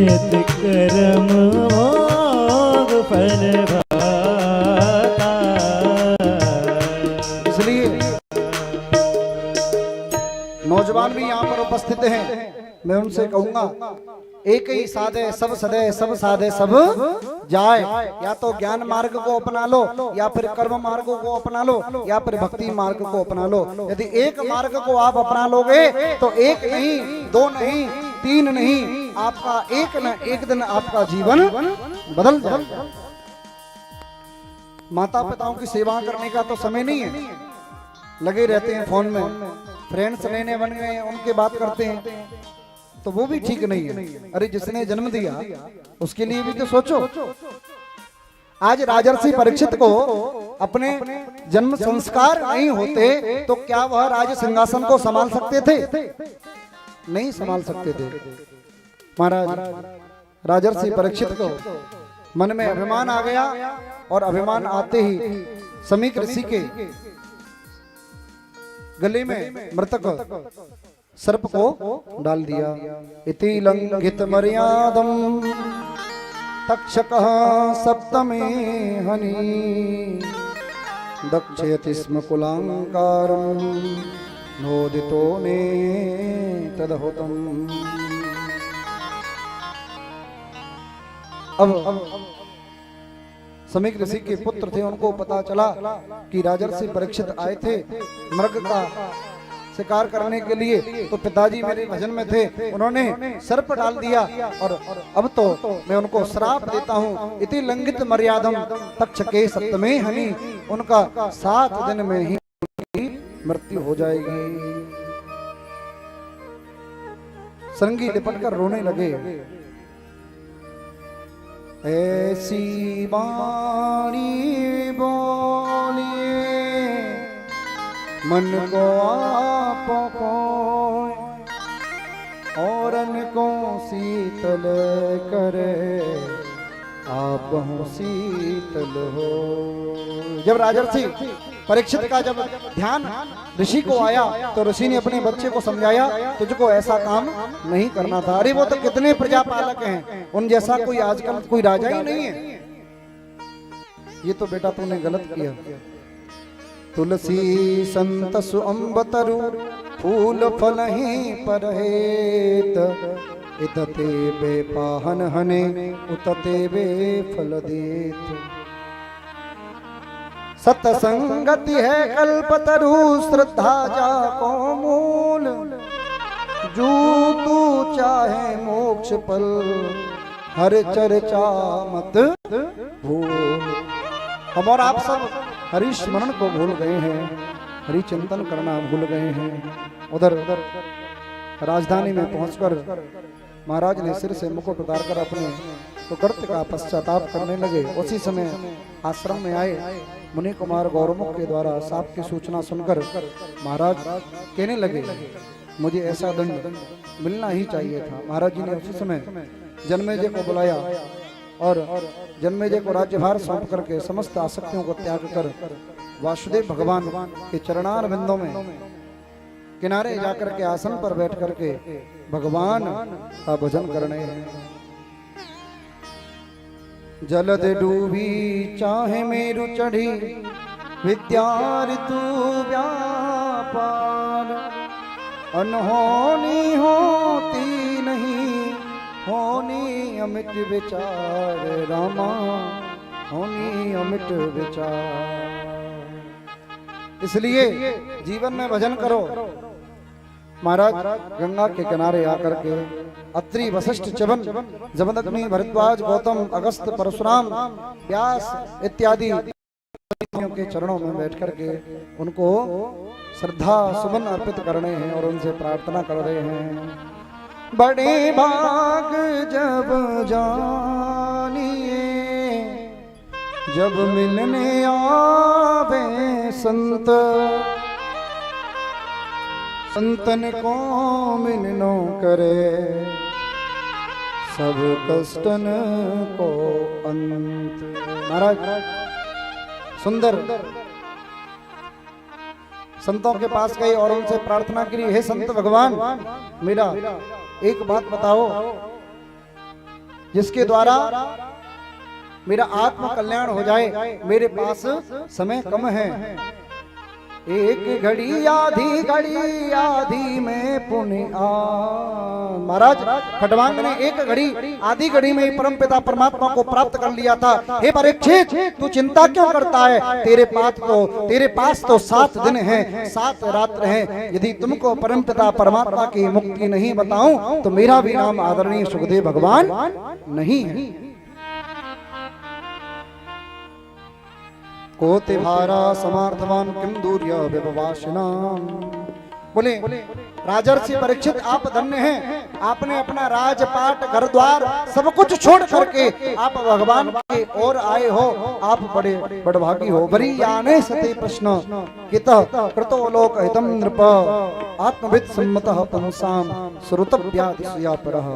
नित कर्म भोग फल भाता। इसलिए नौजवान भी यहाँ पर उपस्थित हैं, मैं उनसे कहूंगा एक ही साधे सब सदे, सब साधे सब जाए। या तो ज्ञान मार्ग को अपना लो, या फिर कर्म मार्ग को अपना लो, या फिर भक्ति मार्ग को अपना लो। यदि एक मार्ग को आप अपना लोगे तो एक नहीं, दो नहीं, तीन नहीं, आपका एक न एक दिन आपका जीवन बदल जाएगा। माता पिताओं की सेवा करने का तो समय नहीं है, लगे रहते हैं फोन में, फ्रेंड्स नए बन गए हैं, उनके बात करते हैं, तो वो भी ठीक नहीं है। अरे जिसने जन्म दिया उसके लिए भी तो सोचो। आज राजर्षि परीक्षित को अपने जन्म संस्कार नहीं होते तो क्या वह राज सिंहासन को संभाल सकते थे? नहीं संभाल सकते थे। महाराज राजर्षि परीक्षित को मन में अभिमान आ गया, और अभिमान आते ही समीक ऋषि के गले में मृतक सर्प को डाल दिया। इति लंघित मर्यादम तक्षकः सप्तमे हनि दक्षयति स्म कुलांकारं नोदितो ने तदहुतम्। अब समीक ऋषि के पुत्र थे, उनको पता चला कि राजर्षि परीक्षित आए थे मृग का शिकार करने के लिए, तो पिताजी मेरे भजन में थे, उन्होंने सर्प डाल दिया, और अब तो मैं उनको श्राप देता हूँ। इति लंघित मर्यादम तक्षके सप्तमे हनि, उनका 7 दिन में ही मृत्यु हो जाएगी। संगी लिपट कर रोने लगे। ऐसी वाणी बोलिए मन को आप को, औरन को शीतल करे आप हो शीतल हो। जब राजर्षि परीक्षित का जब ध्यान ऋषि को आया तो ऋषि ने अपने बच्चे को समझाया, तुझको ऐसा काम नहीं करना था। अरे वो तो कितने प्रजापालक हैं, उन जैसा कोई आजकल कोई राजा ही नहीं है। ये तो बेटा तूने गलत किया। तुलसी संत सुअंबतरु फूल फल ही परहेत, इतते बे पाहन हने उतते बे फल देत। सत्संगति है कल्पतरु श्रद्धा जा को मूल, जो तू चाहे मोक्ष पल हर चर्चा मत भूल। हम और आप सब हरि स्मरण को भूल गए हैं, हरि चिंतन करना भूल गए हैं। उधर राजधानी में पहुंचकर महाराज ने सिर से मुकुट उतारकर अपने कुकृत्य का पश्चाताप करने लगे। उसी समय आश्रम में आए मुनि कुमार गौरमुख के द्वारा साप की सूचना सुनकर महाराज कहने लगे, मुझे ऐसा दंड मिलना ही चाहिए था। महाराज जी ने उसी समय जन्मेजय को बुलाया और जन्मेजय को राज्यभार सौंप करके समस्त आसक्तियों को त्याग कर वासुदेव भगवान के चरणार बिंदों में किनारे जाकर के आसन पर बैठ करके भगवान का भजन करने हैं। जलद डूबी चाहे मेरु चढ़ी विद्या ऋतु व्यापार, अनहोनी होती नहीं होनी अमिट विचार, रामा होनी अमिट विचार। इसलिए जीवन में भजन करो। महाराज गंगा के किनारे आकर के अत्रि वशिष्ठ च्यवन जमदग्नि भरद्वाज गौतम अगस्त परशुराम व्यास इत्यादि के चरणों में बैठ करके उनको श्रद्धा सुमन अर्पित करने हैं और उनसे प्रार्थना कर रहे हैं। बड़े भाग जब जानिए जब मिलने आवे संत, संतन को मिलनो करे सब कष्टन को अंत। महाराज सुंदर संतों के पास गए और उनसे प्रार्थना करी, हे संत भगवान मेरा एक बात बताओ, जिसके द्वारा मेरा आत्म कल्याण हो जाए। मेरे पास समय कम है। एक घड़ी आधी में पुण्य महाराज खटवांग ने एक घड़ी आधी घड़ी में ही परम पिता परमात्मा को प्राप्त कर लिया था। हे परीक्षित, तू चिंता क्यों करता है? तेरे पास तो 7 दिन हैं, 7 रात्र हैं। यदि तुमको परम पिता परमात्मा की मुक्ति नहीं बताऊं तो मेरा भी नाम आदरणीय सुखदेव भगवान नहीं है। कोति भारा समार्थवान किम दूर्य विभवासिनाम। बोले राजर्षि परीक्षित, आप धन्य हैं। आपने अपना राजपाट घर द्वार सब कुछ छोड़ करके आप भगवान के ओर आए हो। आप बड़े बड़भागी हो। बरी याने सते प्रश्न कितः कृतो लोक हितम नृप आत्मविद सम्मतः पुंसाम श्रुतव्यादिशया परः।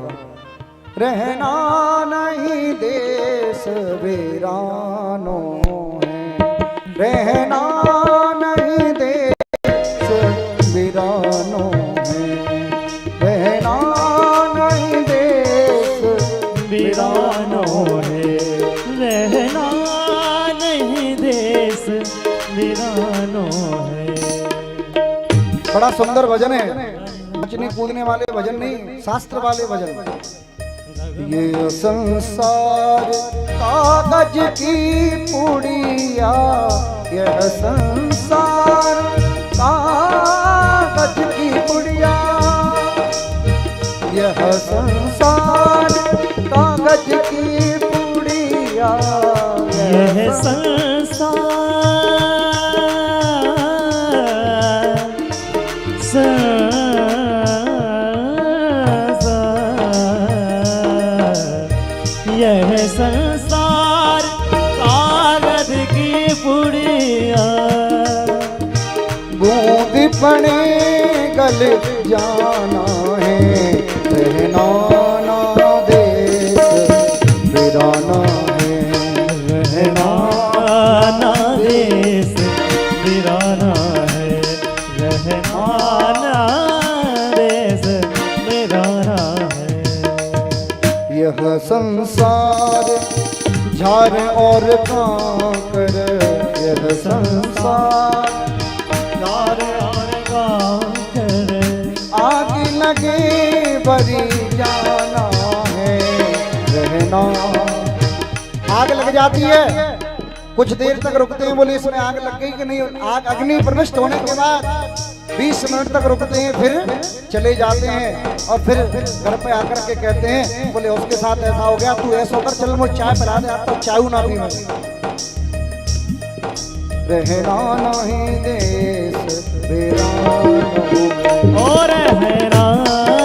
रहना नहीं देश वीरानो है, रहना नहीं देश वीरानो है, रहना नहीं देश वीरानो है, रहना नहीं देश वीरानो है। बड़ा सुंदर भजन है। नचने कूदने वाले भजन नहीं, शास्त्र वाले भजन। ये संसार कागज की पुड़िया, यह संसार कागज की पुड़िया, यह संसार कागज की पुड़िया, यह संसार यह संसार कागज की पुड़िया, बूंद पड़े गल जाना है, रहना ना देश वीराना है, रहना ना देश वीराना है, रहना ना देश वीराना है। यह संसार झार और कांकर, यह संसार झार और कांकर, आग लगे बरी जाना है, रहना। आग लग जाती है, कुछ देर तक रुकते हैं। बोले इसमें आग लग गई कि नहीं? आग अग्नि प्रविष्ट होने के बाद 20 मिनट तक रुकते हैं, फिर चले जाते हैं और फिर घर पे आकर के कहते हैं, बोले उसके साथ ऐसा हो गया, तू ऐसा कर, चल मुझे चाय पिला दे, अब तक चाय ना पी। रहना नहीं देश वीराना, और रहना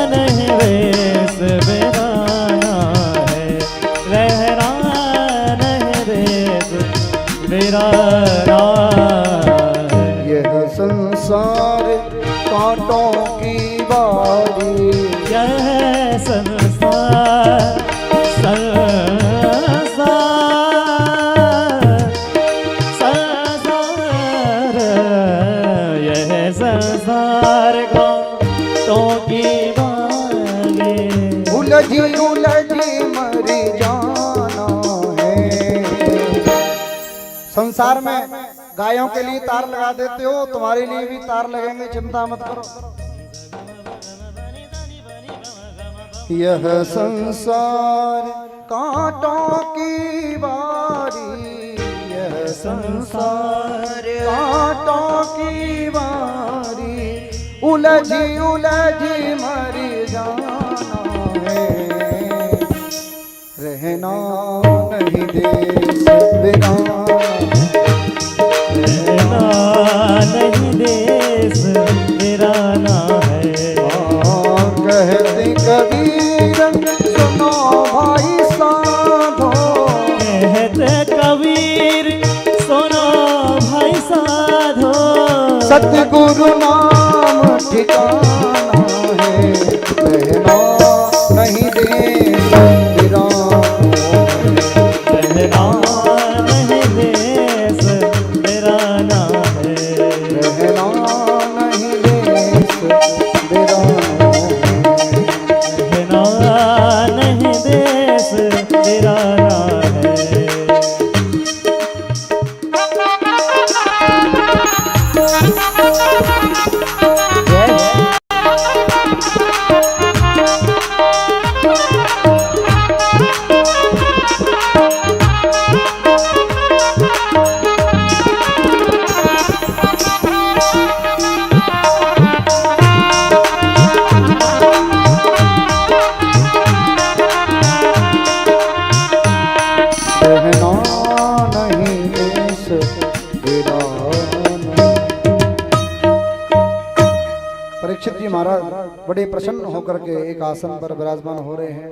नहीं देश वीराना है, रहना नहीं देश वीराना है। यह संसार कांटों की बारी, यह संसार संसार यह संसार कांटों की बारी, उलझी उलझी मर जाना है। संसार में गायों के लिए तार लगा देते हो, तुम्हारे लिए भी तार लगेंगे, चिंता मत करो। यह संसार कांटों की बारी, यह संसार कांटों की बारी, उलझी उलझी मर जाना है, रहना नहीं देश वीराना, रहना नहीं देश वीराना है। कहते कबीर सुनो भाई साधो, कहते कबीर सुनो भाई साधो, सतगुरु नाम ठिकाना है, रहना नहीं देश वीराना, रहना नहीं देश वीराना है, रहना नहीं देश वीराना, रहना नहीं देश बड़े प्रसन्न होकर के एक आसन पर विराजमान हो रहे हैं।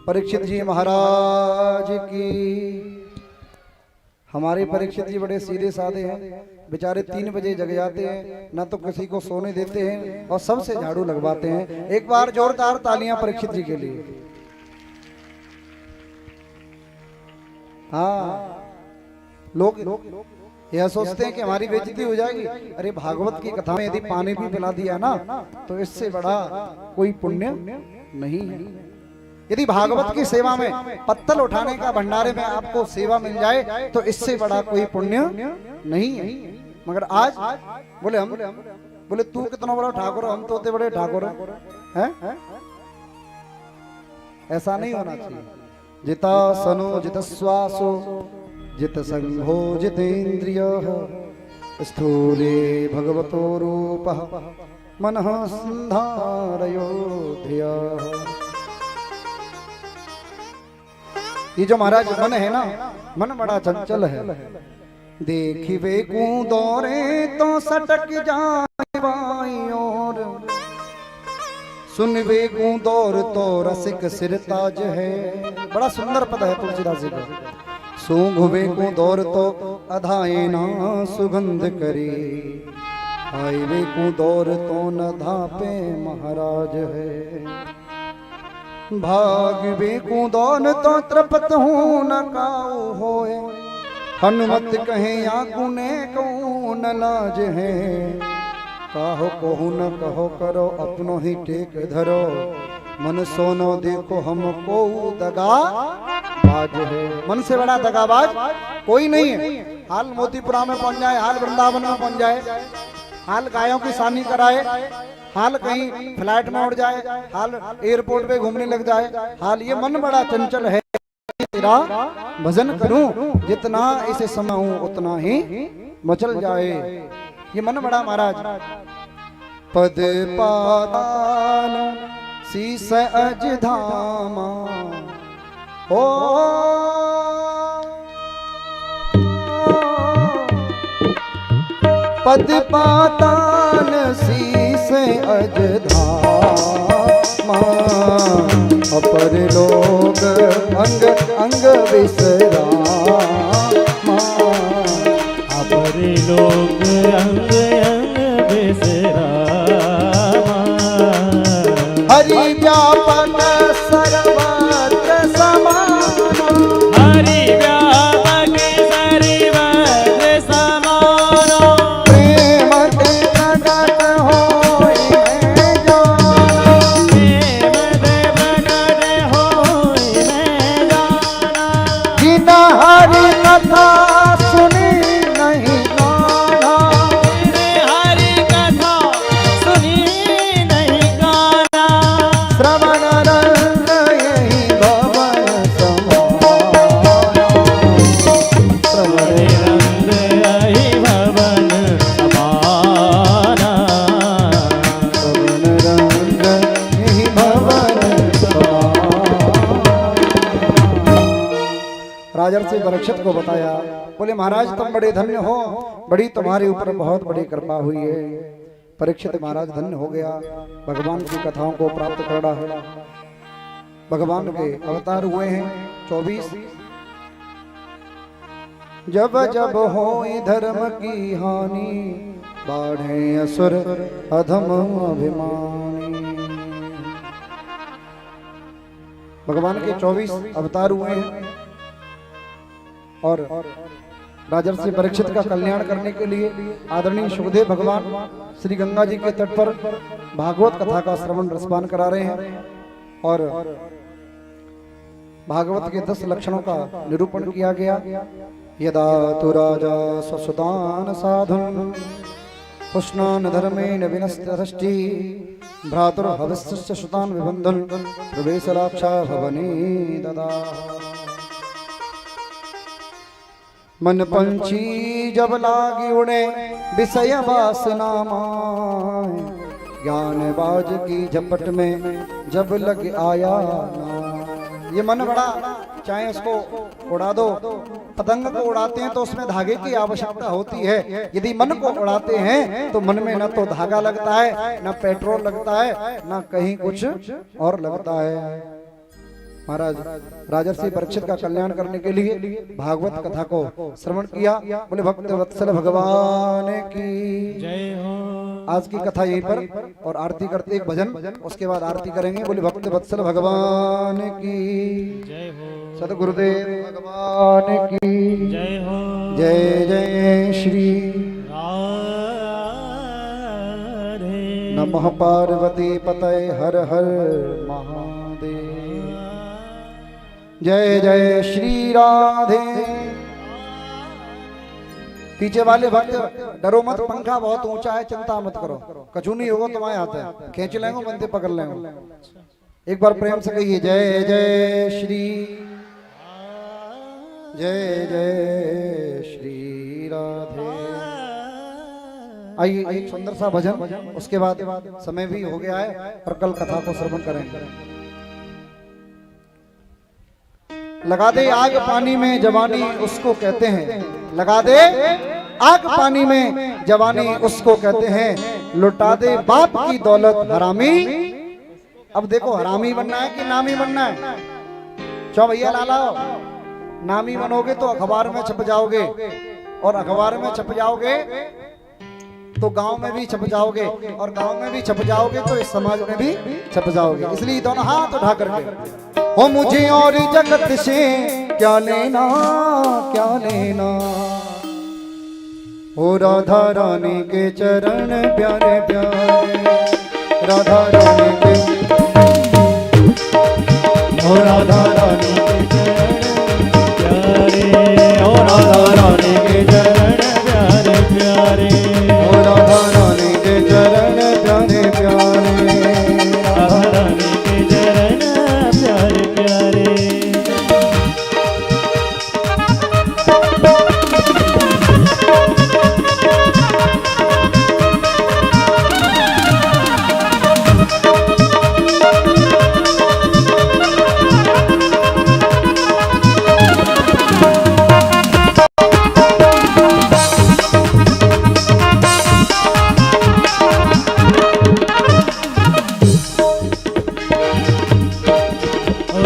परीक्षित जी महाराज की। हमारे परीक्षित जी बड़े सीधे साधे हैं, बेचारे 3 बजे जग जाते हैं, न तो किसी को सोने देते हैं और सबसे झाड़ू लगवाते हैं। एक बार जोरदार तालियां परीक्षित जी के लिए। हाँ, लोग यह सोचते हैं कि हमारी बेइज्जती हो जाएगी। अरे भागवत की कथा में यदि पानी भी पिला दिया ना तो इससे बड़ा कोई पुण्य नहीं है। यदि भागवत की सेवा में पत्तल उठाने का भंडारे में आपको सेवा मिल जाए तो इससे बड़ा कोई पुण्य नहीं है। मगर आज बोले हम बोले तू कितना बड़ा ठाकुर, हम तो उतने बड़े ठाकुर हैं। ऐसा नहीं होना चाहिए। जिता सनो जित श्वासो जित संघो जितेन्द्रिय स्थूले भगवतो रूपः मनः संधारयो धिया। ये जो महाराज मन है ना, मन बड़ा चंचल है। देखिवे को दौरे तो सटक जाए बाईं ओर, सुनवे को दौर तो रसिक सिरताज है। बड़ा सुंदर पद है तुलसीदास जी का। सूंघवे को दौर तो अधाए ना सुगंध करे, आईवे को दौर तो न धापे महाराज है। भागवे को दौर तो तृपत हो न काऊ होए, हनुमत कहे या गुने को न लाज है। काहो कहू न कहो करो अपनो ही टेक धरो, मन सोनो देखो हमको दगा बाज है। मन से बड़ा दगाबाज कोई नहीं है। हाल मोतीपुरा में पहुंच जाए, हाल वृंदावन में पहुंच जाए, हाल गायों की सानी कराए, हाल कहीं फ्लाइट में उड़ जाए, हाल एयरपोर्ट पे घूमने लग जाए, हाल ये मन बड़ा चंचल है। तेरा भजन करूं जितना इसे समाऊं उतना ही मचल जाए। ये मन बड़ा महाराज। पद पादान शीस अज धामा ओ पद पाताल शीस अज धामा, अपर लोग अंग अंग विसरामा, अपर लोग अंग अंग विसरामा। हरि व्यापक सर्वत्र समाना, हरि व्यापक सर्वत्र समाना। प्रेम ते प्रगट होए मैं जाना, प्रेम ते प्रगट होए मैं जाना। जिन हरि कथा सुनी नहीं गाना, हरि कथा सुनी नहीं गाना। श्रवण रंग यही भवन समाना, श्रवण रंग यही भवन समाना। श्रवण रंग यही भवन समाना। राजर्षि परीक्षित को बताया, बोले महाराज तुम बड़े धन्य हो, बड़ी तुम्हारे ऊपर बहुत बड़ी कृपा हुई है। परीक्षित महाराज धन्य हो गया, भगवान की कथाओं को प्राप्त कर रहा है। भगवान के अवतार हुए हैं 24। जब जब हो धर्म की हानि, बाढ़े असुर अधम अभिमानी। भगवान के 24 अवतार हुए हैं और राजर्षि परीक्षित का कल्याण करने के लिए आदरणीय सुखदेव भगवान श्री गंगा जी के तट पर भागवत कथा का श्रवण रसपान करा रहे हैं और भागवत के 10 लक्षणों का निरूपण किया गया। यदा तु राजा स्वसुतान साधुन पुष्णान धर्मेण विनस्तरष्टि, भ्रातुर्भवस्य सुतान विबंधन प्रवेश लाक्षा भवनी ददा। मन पंछी जब लागी उड़े विषय वासना माय, ज्ञान बाज की झपट में जब लग आया ना। ये मन बड़ा चाहे उसको उड़ा दो। पतंग को उड़ाते हैं तो उसमें धागे की आवश्यकता होती है, यदि मन को उड़ाते हैं तो मन में न तो धागा लगता है, न पेट्रोल लगता है, न कहीं कुछ और लगता है। महाराज राजर्षि परीक्षित का कल्याण करने के लिए भागवत कथा को श्रवण किया। बोले भक्त वत्सल भगवान की जय हो। आज की कथा यहीं पर, और आरती करते एक भजन, उसके बाद आरती करेंगे। बोले भक्त वत्सल भगवान की जय हो। सदगुरुदेव भगवान की जय हो। जय जय श्री राधे। नमः पार्वती पतये हर हर महादेव। जय जय श्री राधे। पीछे वाले भक्त डरो मत, पंखा बहुत ऊंचा है, चिंता मत करो, कछु नहीं होगा, तुम्हारे हाथ है, खींच लेंगे, मंदिर पकड़ लेंगे। एक बार प्रेम से कहिए जय जय श्री, जय जय श्री राधे। आइए एक सुंदर सा भजन, उसके बाद समय भी हो गया है और कल कथा को श्रवण करेंगे। लगा दे आग पानी में जवानी उसको कहते हैं, लगा दे आग पानी में जवानी उसको कहते हैं, लुटा दे बाप की दौलत हरामी। अब देखो हरामी बनना है कि नामी बनना है? चलो भैया लाला, नामी बनोगे तो अखबार में छप जाओगे, और अखबार में छप जाओगे तो गांव में भी छप जाओगे, और गांव में भी छप जाओगे तो इस समाज में भी छप जाओगे। इसलिए दोनों हाथ उठा करके, हो मुझे और जगत से क्या लेना क्या लेना, हो राधा रानी के चरण प्यारे प्यारे, राधा रानी के, हो राधा रानी के चरण प्यारे, हो राधा रानी के चरण प्यारे प्यारे, हो राधा रानी के चरण प्यारे प्यारे, राधा रानी के चरण प्यारे प्यारे।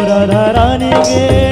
राधा रानी के